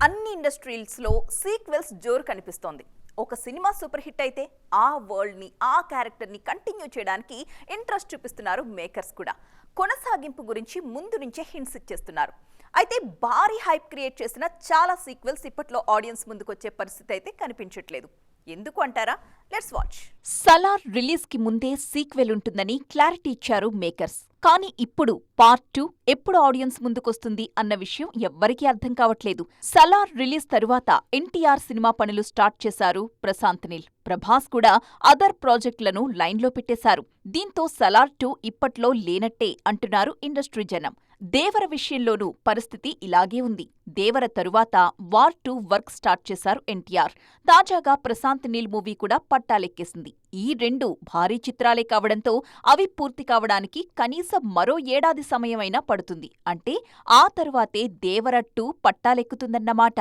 అన్ని ఇండస్ట్రీస్లో సీక్వెల్స్ జోరు కనిపిస్తోంది. ఒక సినిమా సూపర్ హిట్ అయితే ఆ వరల్డ్ని ఆ క్యారెక్టర్ని కంటిన్యూ చేయడానికి ఇంట్రెస్ట్ చూపిస్తున్నారు మేకర్స్ కూడా. కొనసాగింపు గురించి ముందు నుంచే హింట్స్ ఇచ్చేస్తున్నారు. అయితే భారీ హైప్ క్రియేట్ చేసిన చాలా సీక్వెల్స్ ఇప్పట్లో ఆడియన్స్ ముందుకొచ్చే పరిస్థితి అయితే కనిపించట్లేదు. ఎందుకు అంటారా? Let's watch. సలార్ రిలీజ్ కి ముందే సీక్వెల్ ఉంటుందని క్లారిటీ ఇచ్చారు మేకర్స్. కానీ ఇప్పుడు పార్ట్ 2 ఎప్పుడు ఆడియన్స్ ముందుకొస్తుంది అన్న విషయం ఎవ్వరికీ అర్థం కావట్లేదు. సలార్ రిలీజ్ తరువాత ఎన్టీఆర్ సినిమా పనులు స్టార్ట్ చేశారు ప్రశాంత్ నీల్. ప్రభాస్ కూడా అదర్ ప్రాజెక్టులను లైన్లో పెట్టేశారు. దీంతో సలార్ 2 ఇప్పట్లో లేనట్టే అంటున్నారు ఇండస్ట్రీ జనం. దేవర విషయంలోనూ పరిస్థితి ఇలాగే ఉంది. దేవర తరువాత వార్ 2 వర్క్ స్టార్ట్ చేశారు ఎన్టీఆర్. తాజాగా ప్రశాంత్ నీల్ మూవీ కూడా పట్టాలెక్కేసింది. ఈ రెండు భారీ చిత్రాలే కావడంతో అవి పూర్తి కావడానికి కనీసం మరో ఏడాది సమయమైనా పడుతుంది. అంటే ఆ తరువాతే దేవర 2 పట్టాలెక్కుతుందన్నమాట.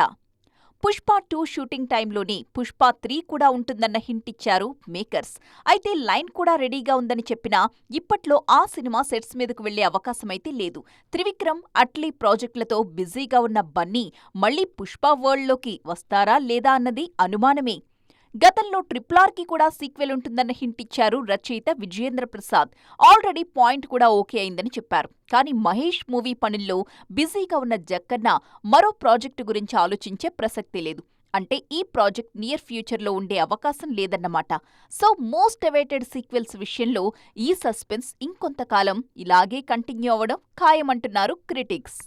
పుష్ప 2 షూటింగ్ టైంలోనే పుష్ప 3 కూడా ఉంటుందన్న హింట్ ఇచ్చారు మేకర్స్. అయితే లైన్ కూడా రెడీగా ఉందని చెప్పినా ఇప్పట్లో ఆ సినిమా సెట్స్ మీదకు వెళ్లే అవకాశమైతే లేదు. త్రివిక్రమ్, అట్లీ ప్రాజెక్టులతో బిజీగా ఉన్న బన్నీ మళ్లీ పుష్ప వరల్డ్లోకి వస్తారా లేదా అన్నది అనుమానమే. గతంలో RRRకి కూడా సీక్వెల్ ఉంటుందన్న హింట్ ఇచ్చారు రచయిత విజయేంద్ర ప్రసాద్. ఆల్రెడీ పాయింట్ కూడా ఓకే అయిందని చెప్పారు. కానీ మహేష్ మూవీ పనుల్లో బిజీగా ఉన్న జక్కన్న మరో ప్రాజెక్టు గురించి ఆలోచించే ప్రసక్తే లేదు. అంటే ఈ ప్రాజెక్ట్ నియర్ ఫ్యూచర్లో ఉండే అవకాశం లేదన్నమాట. సో మోస్ట్ అవైటెడ్ సీక్వెల్స్ విషయంలో ఈ సస్పెన్స్ ఇంకొంతకాలం ఇలాగే కంటిన్యూ అవ్వడం ఖాయమంటున్నారు క్రిటిక్స్.